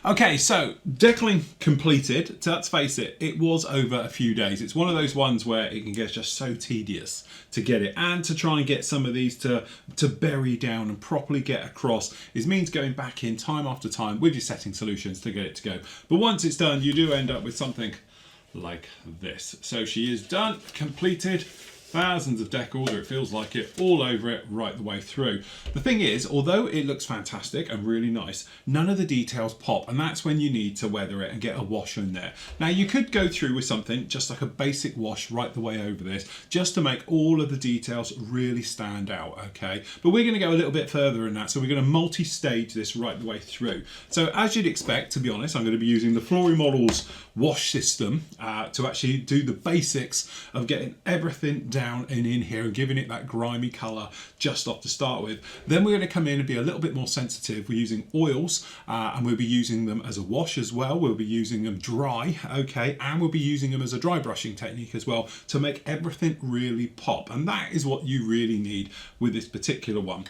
Okay, so decaling completed. So let's face it, it was over a few days. It's one of those ones where it can get just so tedious to get it, and to try and get some of these to bury down and properly get across is means going back in time after time with your setting solutions to get it to go. But once it's done, you do end up with something like this. So she is done, completed. Thousands of decals, or it feels like it, all over it right the way through. The thing is, although it looks fantastic and really nice, none of the details pop, and that's when you need to weather it and get a wash in there. Now you could go through with something just like a basic wash right the way over this, just to make all of the details really stand out, okay? But we're going to go a little bit further in that, so we're going to multi-stage this right the way through. So as you'd expect, to be honest, I'm going to be using the Flory Models wash system to actually do the basics of getting everything down and in here and giving it that grimy colour just off to start with. Then we're going to come in and be a little bit more sensitive. We're using oils and we'll be using them as a wash as well. We'll be using them dry, okay, and we'll be using them as a dry brushing technique as well to make everything really pop. And that is what you really need with this particular one.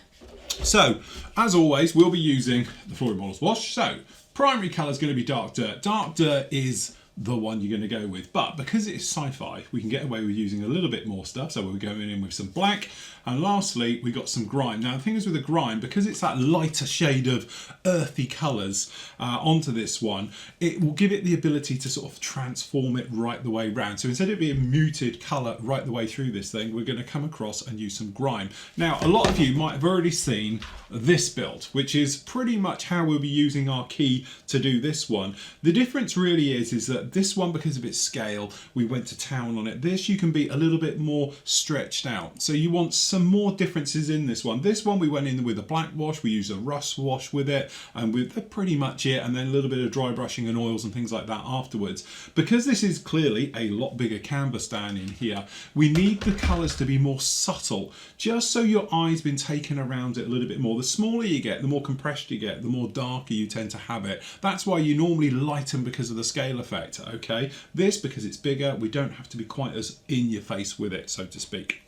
So, as always, we'll be using the Flory Models wash. So, primary colour is going to be dark dirt. Dark dirt is the one you're going to go with, but because it's sci-fi, we can get away with using a little bit more stuff. So we're going in with some black, and lastly we got some grime. Now the thing is with the grime, because it's that lighter shade of earthy colours onto this one, it will give it the ability to sort of transform it right the way round. So instead of being muted colour right the way through this thing, we're going to come across and use some grime. Now a lot of you might have already seen this build, which is pretty much how we'll be using our key to do this one. The difference really is that this one, because of its scale, we went to town on it. This you can be a little bit more stretched out. So you want some more differences in this one. This one we went in with a black wash, we used a rust wash with it, and with pretty much it, and then a little bit of dry brushing and oils and things like that afterwards. Because this is clearly a lot bigger canvas down in here, we need the colours to be more subtle, just so your eye's been taken around it a little bit more. The smaller you get, the more compressed you get, the more darker you tend to have it. That's why you normally lighten because of the scale effect. Okay, this, because it's bigger, we don't have to be quite as in your face with it, so to speak.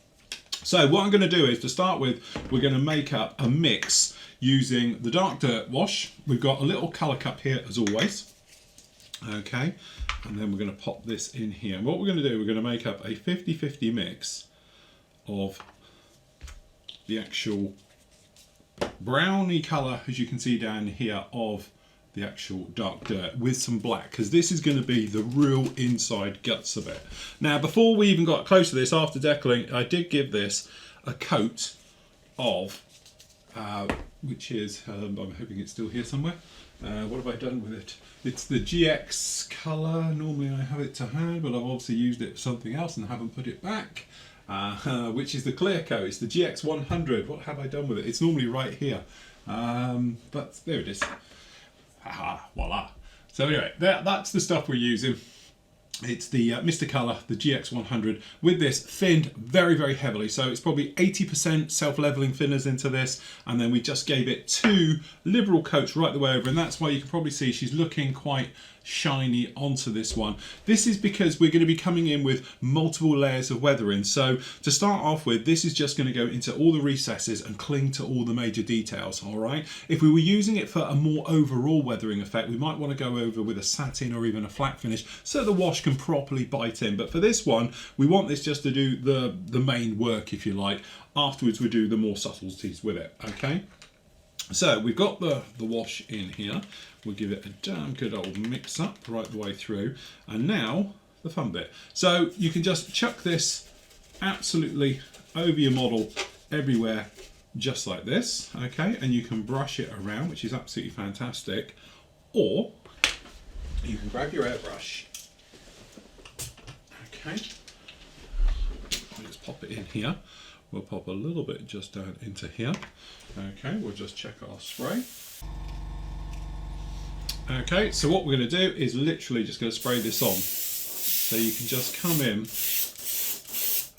So what I'm going to do is, to start with, we're going to make up a mix using the dark dirt wash. We've got a little colour cup here as always, okay, and then we're going to pop this in here. And what we're going to do, we're going to make up a 50-50 mix of the actual browny colour, as you can see down here, of the actual dark dirt with some black, because this is going to be the real inside guts of it. Now before we even got close to this, after decaling, I did give this a coat of which is I'm hoping it's still here somewhere. What have I done with it? It's the GX colour. Normally I have it to hand, but I've obviously used it for something else and haven't put it back, which is the clear coat. It's the GX 100. What have I done with it? It's normally right here, but there it is. Haha, voila. So anyway, that's the stuff we're using. It's the Mr. Colour, the GX 100, with this thinned very, very heavily. So it's probably 80% self-leveling thinners into this, and then we just gave it 2 liberal coats right the way over, and that's why you can probably see she's looking quite shiny onto this one. This is because we're going to be coming in with multiple layers of weathering. So to start off with, this is just going to go into all the recesses and cling to all the major details, all right? If we were using it for a more overall weathering effect, we might want to go over with a satin or even a flat finish so the wash can properly bite in. But for this one, we want this just to do the main work, if you like. Afterwards, we do the more subtleties with it, okay? So we've got the wash in here. We'll give it a damn good old mix up right the way through. And now the fun bit. So you can just chuck this absolutely over your model everywhere, just like this, okay? And you can brush it around, which is absolutely fantastic. Or you can grab your airbrush, okay? I'll just pop it in here. We'll pop a little bit just down into here. Okay, we'll just check our spray. Okay, so what we're going to do is literally just going to spray this on. So you can just come in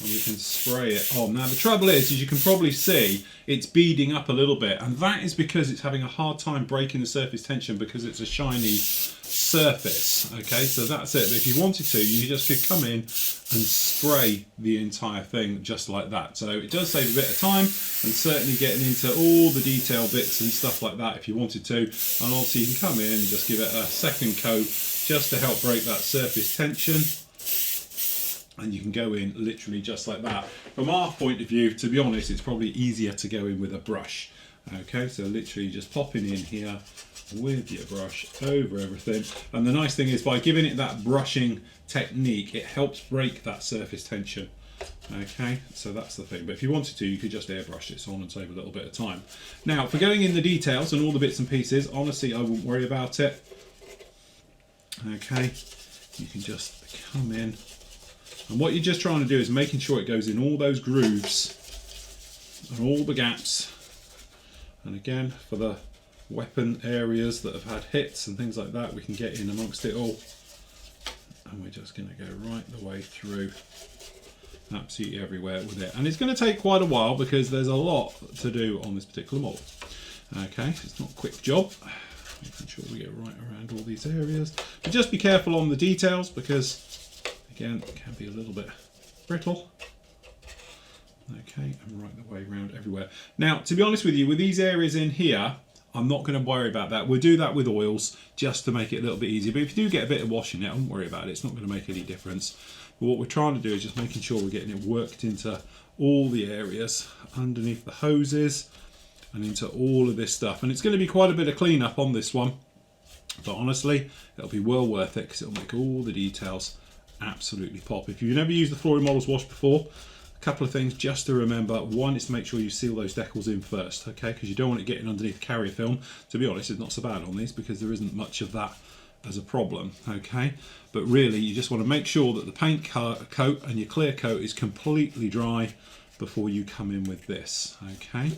and we can spray it on. Now the trouble is you can probably see it's beading up a little bit, and that is because it's having a hard time breaking the surface tension because it's a shiny surface. Okay, so that's it. But if you wanted to, you just could come in and spray the entire thing just like that. So it does save a bit of time, and certainly getting into all the detail bits and stuff like that if you wanted to. And obviously you can come in and just give it a second coat just to help break that surface tension. And you can go in literally just like that. From our point of view, to be honest, it's probably easier to go in with a brush. Okay, so literally just popping in here with your brush over everything. And the nice thing is by giving it that brushing technique, it helps break that surface tension. Okay, so that's the thing. But if you wanted to, you could just airbrush this on and save a little bit of time. Now, for going in the details and all the bits and pieces, honestly, I wouldn't worry about it. Okay, you can just come in. And what you're just trying to do is making sure it goes in all those grooves and all the gaps. And again, for the weapon areas that have had hits and things like that, we can get in amongst it all. And we're just going to go right the way through, absolutely everywhere with it. And it's going to take quite a while because there's a lot to do on this particular model. Okay, it's not a quick job. Making sure we get right around all these areas. But just be careful on the details because, again, it can be a little bit brittle. Okay, and right the way around everywhere. Now, to be honest with you, with these areas in here, I'm not going to worry about that. We'll do that with oils just to make it a little bit easier. But if you do get a bit of wash in it, I won't worry about it. It's not going to make any difference. But what we're trying to do is just making sure we're getting it worked into all the areas underneath the hoses and into all of this stuff. And it's going to be quite a bit of cleanup on this one. But honestly, it'll be well worth it because it'll make all the details absolutely pop. If you've never used the Flooring Models wash before, a couple of things just to remember. One is to make sure you seal those decals in first, okay, because you don't want it getting underneath carrier film. To be honest, it's not so bad on these because there isn't much of that as a problem, okay, but really you just want to make sure that the paint coat and your clear coat is completely dry before you come in with this. Okay,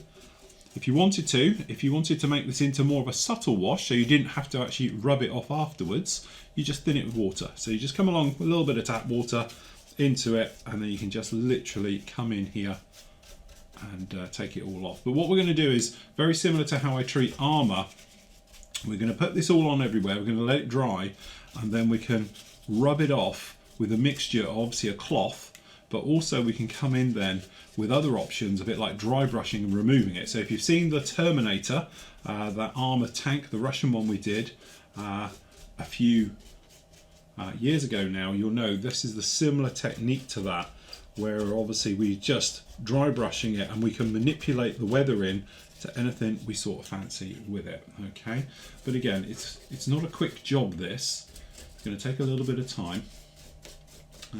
if you wanted to make this into more of a subtle wash, so you didn't have to actually rub it off afterwards, you just thin it with water. So you just come along with a little bit of tap water into it, and then you can just literally come in here and take it all off. But what we're going to do is very similar to how I treat armour. We're going to put this all on everywhere, we're going to let it dry, and then we can rub it off with a mixture of obviously a cloth, but also we can come in then with other options, a bit like dry brushing and removing it. So if you've seen the Terminator, that armour tank, the Russian one we did a few years ago now, you'll know this is the similar technique to that, where obviously we just dry brushing it and we can manipulate the weather in to anything we sort of fancy with it. Okay, but again, it's not a quick job. This it's going to take a little bit of time.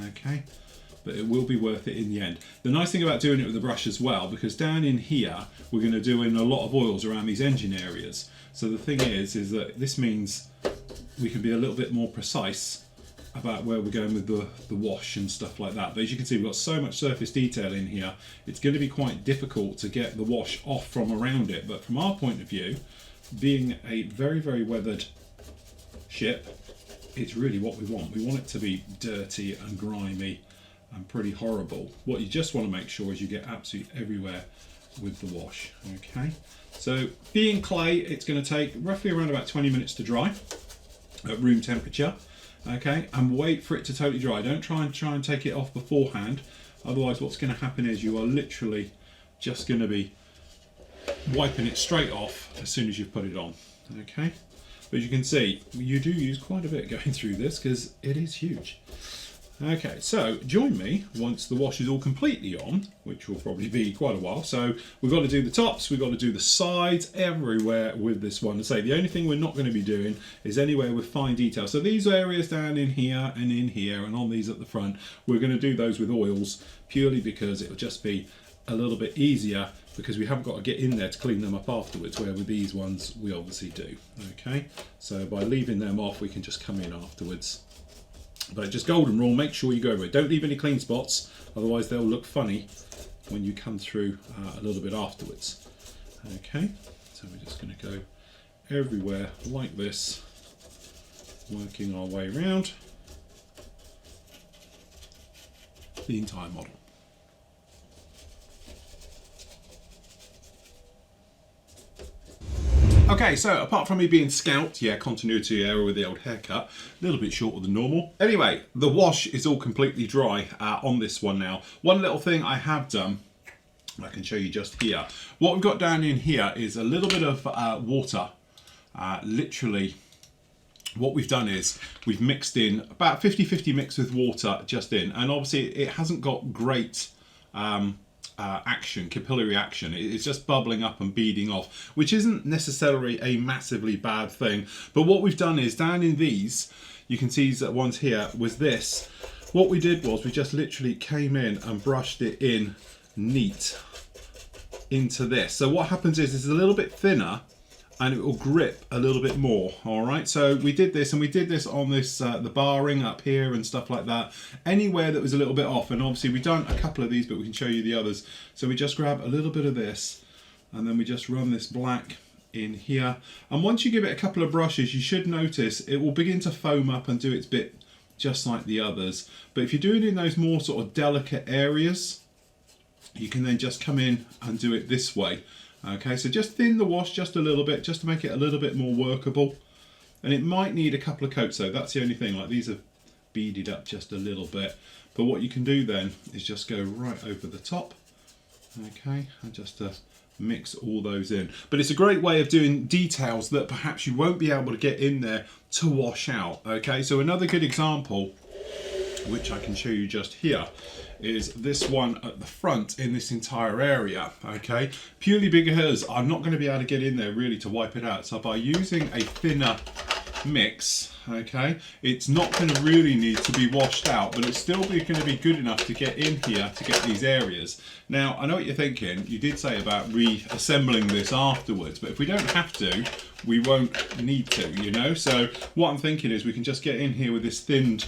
Okay, but it will be worth it in the end. The nice thing about doing it with a brush as well, because down in here we're going to do in a lot of oils around these engine areas. So the thing is that this means we can be a little bit more precise about where we're going with the wash and stuff like that. But as you can see, we've got so much surface detail in here, it's going to be quite difficult to get the wash off from around it. But from our point of view, being a very, very weathered ship, it's really what we want. We want it to be dirty and grimy and pretty horrible. What you just want to make sure is you get absolutely everywhere with the wash. Okay, so being clay, it's going to take roughly around about 20 minutes to dry at room temperature. Okay, and wait for it to totally dry. Don't try and take it off beforehand. Otherwise, what's going to happen is you are literally just going to be wiping it straight off as soon as you've put it on. Okay, but as you can see, you do use quite a bit going through this because it is huge. Okay, so join me once the wash is all completely on, which will probably be quite a while. So we've got to do the tops, we've got to do the sides, everywhere with this one. To say the only thing we're not going to be doing is anywhere with fine detail. So these areas down in here and on these at the front, we're going to do those with oils purely because it'll just be a little bit easier because we haven't got to get in there to clean them up afterwards, where with these ones we obviously do. Okay, so by leaving them off, we can just come in afterwards. But just golden rule, make sure you go over it. Don't leave any clean spots, otherwise they'll look funny when you come through a little bit afterwards. Okay, so we're just going to go everywhere like this, working our way around the entire model. Okay, so apart from me being scalped, yeah, continuity error with the old haircut, a little bit shorter than normal. Anyway, the wash is all completely dry on this one now. One little thing I have done, I can show you just here. What we've got down in here is a little bit of water. Literally, what we've done is we've mixed in about 50-50 mix with water just in, and obviously it hasn't got great action, capillary action. It's just bubbling up and beading off, which isn't necessarily a massively bad thing. But what we've done is down in these, you can see that ones here was this. What we did was we just literally came in and brushed it in neat into this. So what happens is it's a little bit thinner and it will grip a little bit more. All right, so we did this, and we did this on this the barring up here and stuff like that, anywhere that was a little bit off. And obviously we've done a couple of these, but we can show you the others. So we just grab a little bit of this, and then we just run this black in here, and once you give it a couple of brushes, you should notice it will begin to foam up and do its bit just like the others. But if you're doing it in those more sort of delicate areas, you can then just come in and do it this way. Okay, so just thin the wash just a little bit, just to make it a little bit more workable. And it might need a couple of coats though, that's the only thing. Like, these are beaded up just a little bit. But what you can do then is just go right over the top. Okay, and just mix all those in. But it's a great way of doing details that perhaps you won't be able to get in there to wash out. Okay, so another good example, which I can show you just here, is this one at the front in this entire area. Okay, purely because I'm not going to be able to get in there really to wipe it out, so by using a thinner mix, okay, it's not going to really need to be washed out, but it's still going to be good enough to get in here to get these areas. Now I know what you're thinking, you did say about reassembling this afterwards, but if we don't have to, we won't need to, you know. So what I'm thinking is we can just get in here with this thinned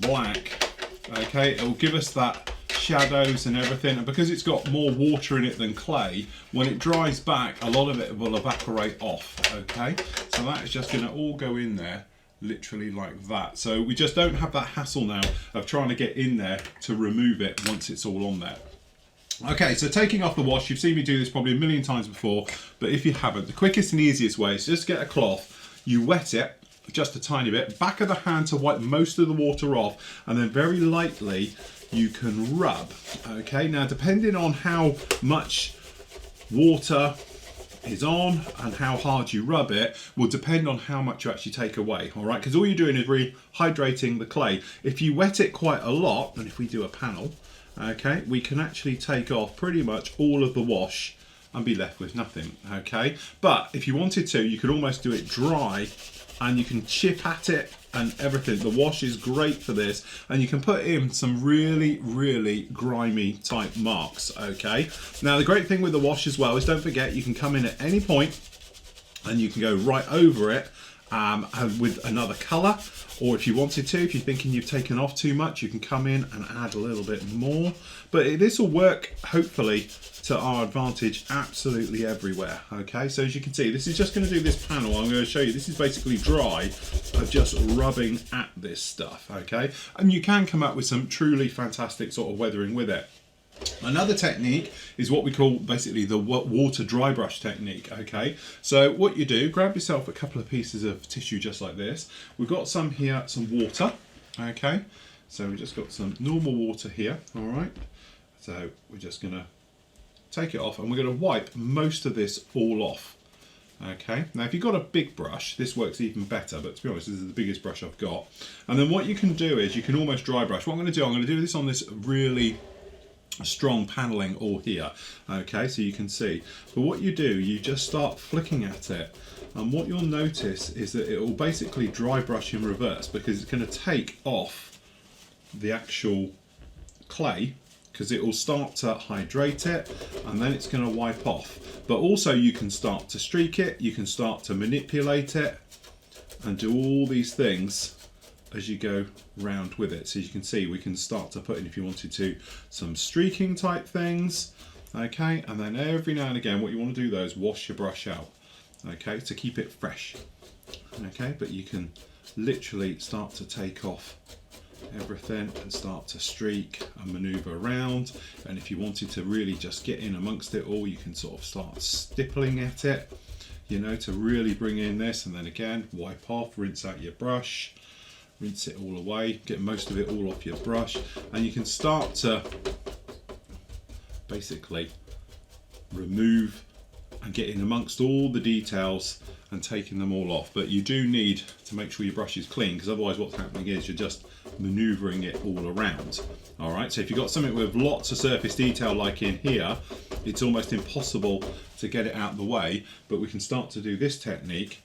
black. Okay, it will give us that shadows and everything, and because it's got more water in it than clay, when it dries back, a lot of it will evaporate off. Okay, so that is just going to all go in there literally like that. So we just don't have that hassle now of trying to get in there to remove it once it's all on there. Okay, so taking off the wash, you've seen me do this probably a million times before, but if you haven't, the quickest and easiest way is just get a cloth, you wet it just a tiny bit, back of the hand to wipe most of the water off, and then very lightly you can rub. Okay, now depending on how much water is on and how hard you rub it will depend on how much you actually take away. All right, because all you're doing is rehydrating the clay. If you wet it quite a lot, and if we do a panel, okay, we can actually take off pretty much all of the wash and be left with nothing. Okay, but if you wanted to, you could almost do it dry, and you can chip at it and everything. The wash is great for this, and you can put in some really, really grimy type marks. Okay, now the great thing with the wash as well is, don't forget, you can come in at any point and you can go right over it with another colour, or if you wanted to, if you're thinking you've taken off too much, you can come in and add a little bit more. But this will work hopefully to our advantage absolutely everywhere. Okay, so as you can see, this is just going to do this panel. I'm going to show you, this is basically dry of just rubbing at this stuff. Okay, and you can come up with some truly fantastic sort of weathering with it. Another technique is what we call basically the water dry brush technique. Okay, so what you do, grab yourself a couple of pieces of tissue just like this. We've got some here, some water. Okay, so we've just got some normal water here. All right, so we're just gonna take it off, and we're going to wipe most of this all off. Okay, now if you've got a big brush, this works even better, but to be honest, this is the biggest brush I've got. And then what you can do is you can almost dry brush. What I'm going to do this on this really strong paneling all here. Okay, so you can see. But what you do, you just start flicking at it, and what you'll notice is that it will basically dry brush in reverse, because it's going to take off the actual clay, because it will start to hydrate it, and then it's going to wipe off. But also you can start to streak it, you can start to manipulate it, and do all these things as you go round with it. So you can see we can start to put in, if you wanted to, some streaking type things. Okay, and then every now and again what you want to do though is wash your brush out, okay, to keep it fresh. Okay, but you can literally start to take off everything and start to streak and maneuver around. And if you wanted to really just get in amongst it all, you can sort of start stippling at it. you know, to really bring in this. And then again, wipe off, rinse out your brush, rinse it all away, get most of it all off your brush, and you can start to basically remove and get in amongst all the details and taking them all off. But you do need to make sure your brush is clean, because otherwise what's happening is you're just maneuvering it all around. All right, so if you've got something with lots of surface detail like in here, it's almost impossible to get it out of the way. But we can start to do this technique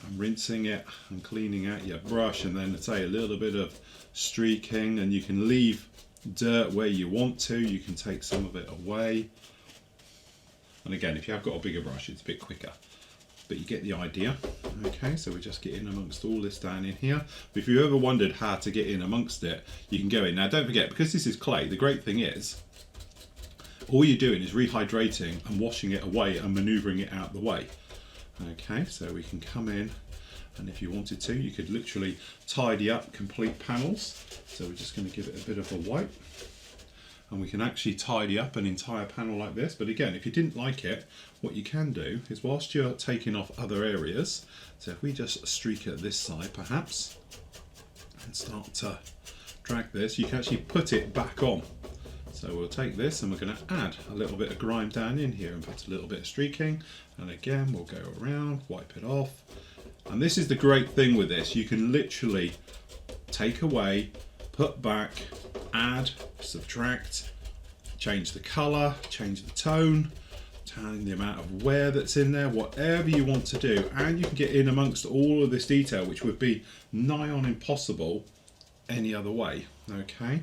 and rinsing it and cleaning out your brush, and then say a little bit of streaking, and you can leave dirt where you want to, you can take some of it away. And again, if you have got a bigger brush, it's a bit quicker, but you get the idea. Okay, so we just get in amongst all this down in here. But if you ever wondered how to get in amongst it, you can go in. Now don't forget, because this is clay, the great thing is all you're doing is rehydrating and washing it away and maneuvering it out the way. Okay, so we can come in, and if you wanted to, you could literally tidy up complete panels. So we're just going to give it a bit of a wipe, and we can actually tidy up an entire panel like this. But again, if you didn't like it, what you can do is, whilst you're taking off other areas, so if we just streak at this side perhaps and start to drag this, you can actually put it back on. So we'll take this and we're going to add a little bit of grime down in here and put a little bit of streaking, and again we'll go around, wipe it off. And this is the great thing with this, you can literally take away, put back, add, subtract, change the colour, change the tone, turn the amount of wear that's in there, whatever you want to do, and you can get in amongst all of this detail, which would be nigh on impossible any other way. Okay,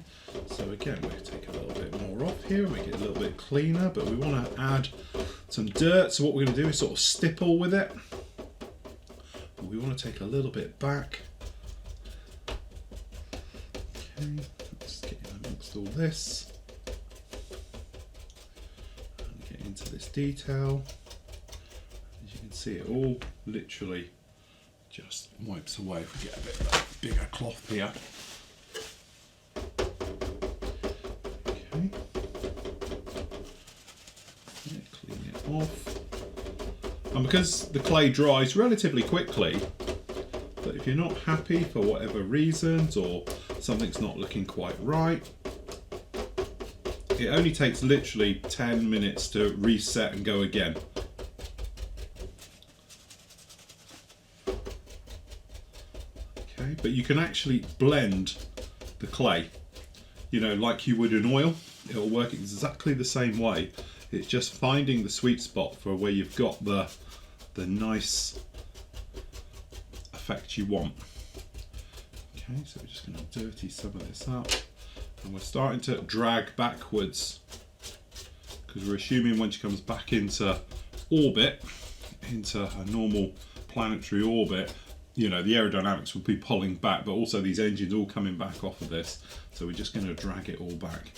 so again we'll take a little bit more off here and make it a little bit cleaner, but we want to add some dirt, so what we're going to do is sort of stipple with it. We want to take a little bit back. Okay, let's get in amongst all this and get into this detail. As you can see, it all literally just wipes away. If we get a bit of a bigger cloth here. Okay, yeah, clean it off. And because the clay dries relatively quickly, but if you're not happy for whatever reasons, or something's not looking quite right, it only takes literally 10 minutes to reset and go again. Okay, but you can actually blend the clay, you know, like you would in oil. It'll work exactly the same way. It's just finding the sweet spot for where you've got the nice effect you want. Okay, so we're just going to dirty some of this up, and we're starting to drag backwards, because we're assuming when she comes back into orbit, into a normal planetary orbit, you know, the aerodynamics will be pulling back, but also these engines all coming back off of this. So we're just going to drag it all back.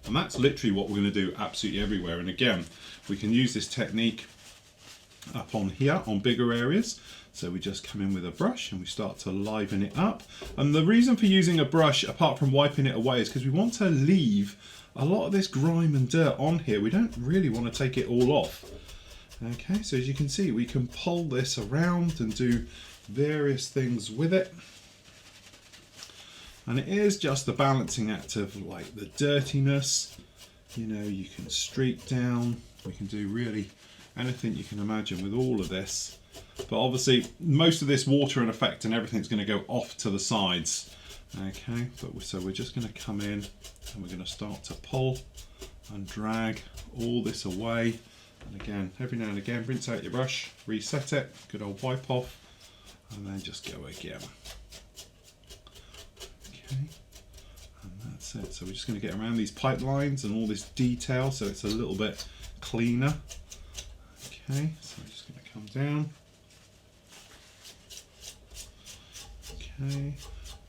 And that's literally what we're going to do absolutely everywhere. And again, we can use this technique up on here on bigger areas. So we just come in with a brush and we start to liven it up. And the reason for using a brush, apart from wiping it away, is because we want to leave a lot of this grime and dirt on here. We don't really want to take it all off. Okay, so as you can see, we can pull this around and do various things with it. And it is just the balancing act of like the dirtiness. You know, you can streak down, we can do really anything you can imagine with all of this. But obviously most of this water and effect and everything's going to go off to the sides. Okay, but so we're just going to come in and we're going to start to pull and drag all this away. And again, every now and again, rinse out your brush, reset it, good old wipe off, and then just go again. Okay, and that's it. So we're just going to get around these pipelines and all this detail so it's a little bit cleaner. Okay, so we're just going to come down. Okay,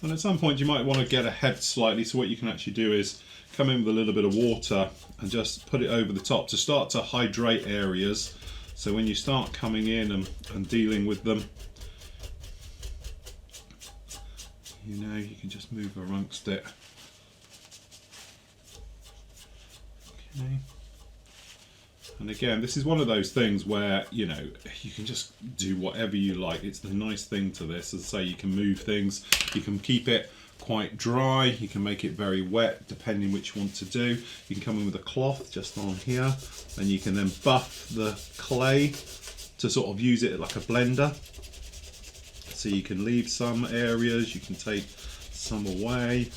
and at some point you might want to get ahead slightly, so what you can actually do is come in with a little bit of water and just put it over the top to start to hydrate areas. So when you start coming in and dealing with them, you know, you can just move amongst it. Okay. And again, this is one of those things where, you know, you can just do whatever you like. It's the nice thing to this. As I say, you can move things. You can keep it quite dry. You can make it very wet, depending which you want to do. You can come in with a cloth just on here. And you can then buff the clay to sort of use it like a blender. So you can leave some areas, you can take some away.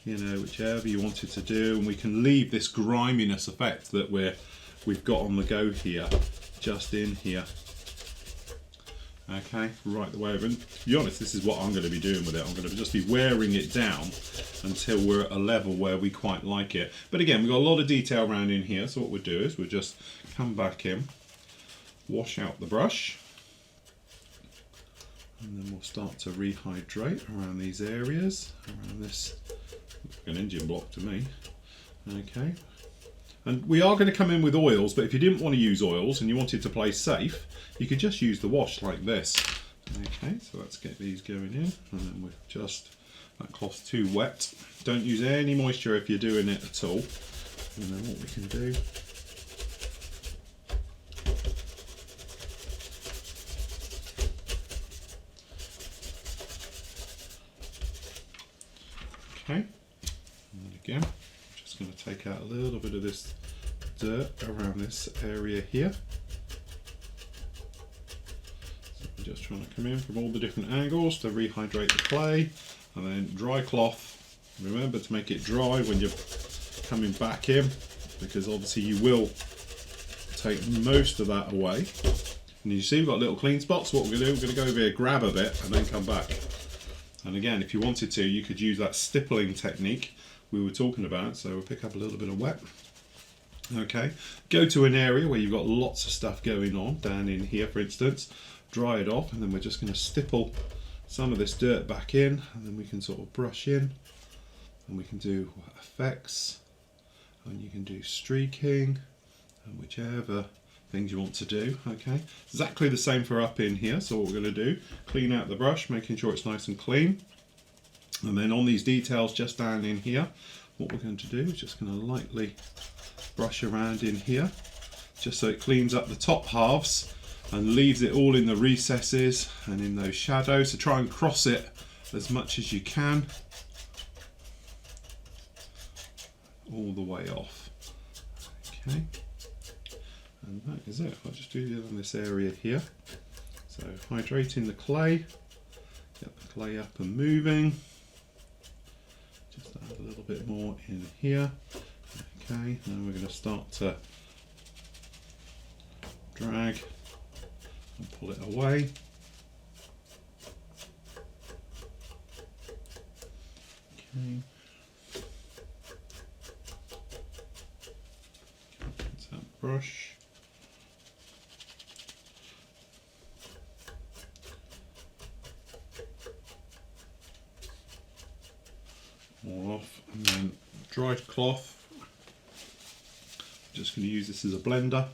You know, whichever you wanted to do, and we can leave this griminess effect that we've got on the go here, just in here. Okay, right the way over. And to be honest, this is what I'm going to be doing with it. I'm going to just be wearing it down until we're at a level where we quite like it. But again, we've got a lot of detail around in here, so what we'll do is we'll just come back in, wash out the brush, and then we'll start to rehydrate around these areas, around this. Looks like an engine block to me. Okay, and we are going to come in with oils, but if you didn't want to use oils and you wanted to play safe, you could just use the wash like this. Okay, so let's get these going in, and then we're just, that cloth's too wet. Don't use any moisture if you're doing it at all. And then what we can do, okay. And again, I'm just going to take out a little bit of this dirt around this area here. So we're just trying to come in from all the different angles to rehydrate the clay, and then dry cloth. Remember to make it dry when you're coming back in, because obviously you will take most of that away. And you see we've got little clean spots. What we're going to do, we're going to go over here, grab a bit, and then come back. And again, if you wanted to, you could use that stippling technique we were talking about. So we'll pick up a little bit of wet. Okay, go to an area where you've got lots of stuff going on, down in here for instance, dry it off, and then we're just going to stipple some of this dirt back in, and then we can sort of brush in, and we can do effects, and you can do streaking, and whichever things you want to do. Okay, exactly the same for up in here. So what we're going to do, clean out the brush, making sure it's nice and clean, and then on these details just down in here, what we're going to do is just going to lightly brush around in here, just so it cleans up the top halves and leaves it all in the recesses and in those shadows. So try and cross it as much as you can all the way off. Okay, and that is it. I'll just do it on this area here. So hydrating the clay, get the clay up and moving. Just add a little bit more in here. Okay, now we're going to start to drag and pull it away. Okay. That's that brush. All off, and then dry cloth. Just going to use this as a blender.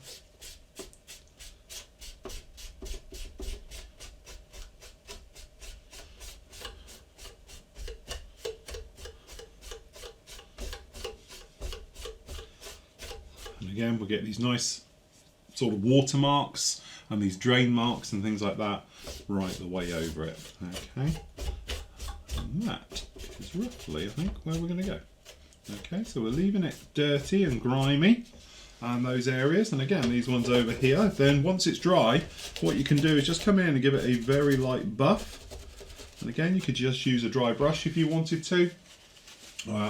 And again, we'll get these nice sort of watermarks and these drain marks and things like that right the way over it. Okay, and that is roughly, I think, where we're going to go. Okay, so we're leaving it dirty and grimy, and those areas, and again these ones over here. Then once it's dry, what you can do is just come in and give it a very light buff, and again you could just use a dry brush if you wanted to,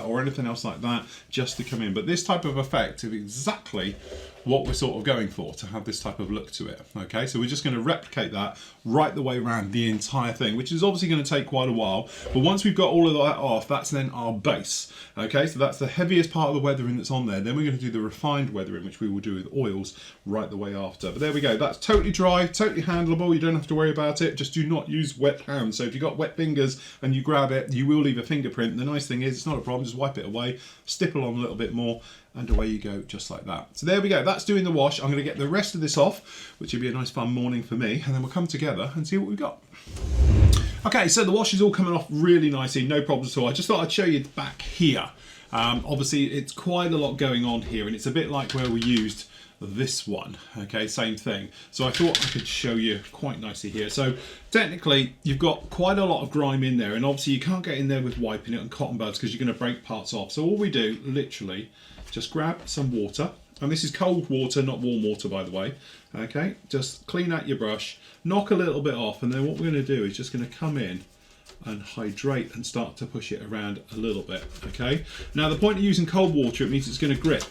or anything else like that, just to come in. But this type of effect is exactly what we're sort of going for, to have this type of look to it. Okay, so we're just going to replicate that right the way around the entire thing, which is obviously going to take quite a while, but once we've got all of that off, that's then our base. Okay, so that's the heaviest part of the weathering that's on there. Then we're going to do the refined weathering, which we will do with oils right the way after. But there we go, that's totally dry, totally handleable. You don't have to worry about it. Just do not use wet hands. So if you've got wet fingers and you grab it, you will leave a fingerprint. The nice thing is it's not a problem, just wipe it away, stipple on a little bit more, and away you go, just like that. So there we go, that's doing the wash. I'm going to get the rest of this off, which will be a nice fun morning for me, and then we'll come together and see what we've got. Okay, so the wash is all coming off really nicely, no problems at all. I just thought I'd show you back here. Obviously it's quite a lot going on here, and it's a bit like where we used this one. Okay, same thing. So I thought I could show you quite nicely here. So technically you've got quite a lot of grime in there, and obviously you can't get in there with wiping it on cotton buds because you're going to break parts off. So all we do, literally, just grab some water, and this is cold water, not warm water, by the way. Okay, just clean out your brush, knock a little bit off, and then what we're going to do is just going to come in and hydrate and start to push it around a little bit. Okay, now the point of using cold water, it means it's going to grip,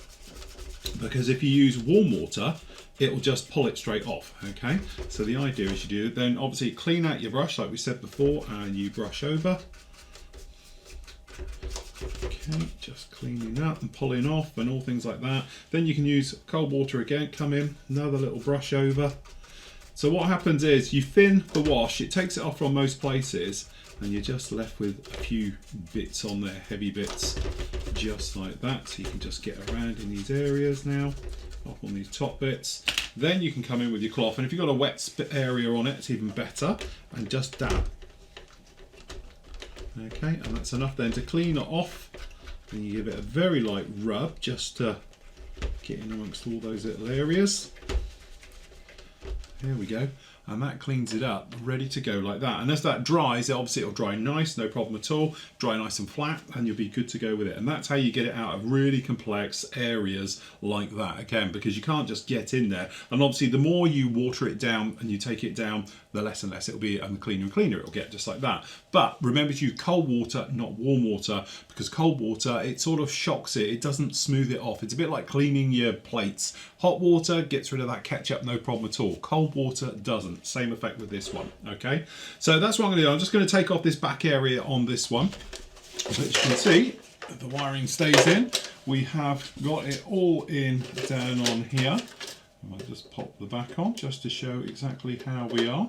because if you use warm water, it will just pull it straight off. Okay, so the idea is you do it, then obviously clean out your brush like we said before, and you brush over. Okay, just cleaning up and pulling off and all things like that. Then you can use cold water again, come in, another little brush over. So what happens is you thin the wash, it takes it off from most places, and you're just left with a few bits on there, heavy bits, just like that. So you can just get around in these areas now, up on these top bits. Then you can come in with your cloth, and if you've got a wet area on it, it's even better, and just dab. Okay, and that's enough then to clean it off. And you give it a very light rub just to get in amongst all those little areas. There we go. And that cleans it up, ready to go like that. And as that dries, obviously it'll dry nice, no problem at all. Dry nice and flat, and you'll be good to go with it. And that's how you get it out of really complex areas like that, again, because you can't just get in there. And obviously the more you water it down and you take it down, the less and less it'll be, and the cleaner and cleaner it'll get, just like that. But remember to use cold water, not warm water, because cold water, it sort of shocks it. It doesn't smooth it off. It's a bit like cleaning your plates. Hot water gets rid of that ketchup, no problem at all. Cold water doesn't. Same effect with this one. Okay, so that's what I'm going to do. I'm just going to take off this back area on this one. As you can see, the wiring stays in. We have got it all in down on here. I'll just pop the back on just to show exactly how we are.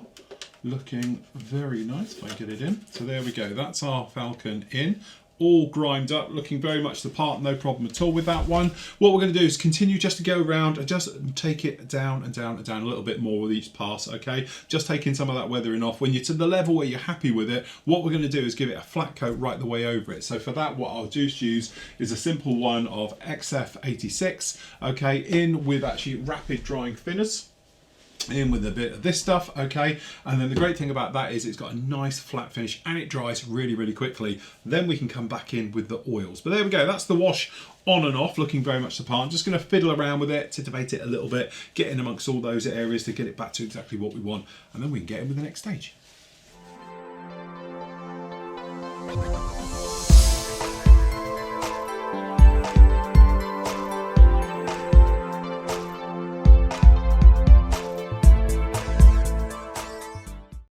Looking very nice if I get it in. So there we go. That's our Falcon in. All grimed up, looking very much the part, no problem at all with that one. What we're going to do is continue just to go around and just take it down and down and down a little bit more with each pass, okay? Just taking some of that weathering off. When you're to the level where you're happy with it, what we're going to do is give it a flat coat right the way over it. So for that, what I'll just use is a simple one of XF86, okay, in with actually rapid drying thinners. In with a bit of this stuff, okay, and then the great thing about that is it's got a nice flat finish and it dries really quickly. Then we can come back in with the oils. But there we go, that's the wash on and off, looking very much the part. I'm just going to fiddle around with it, titivate it a little bit, get in amongst all those areas to get it back to exactly what we want, and then we can get in with the next stage.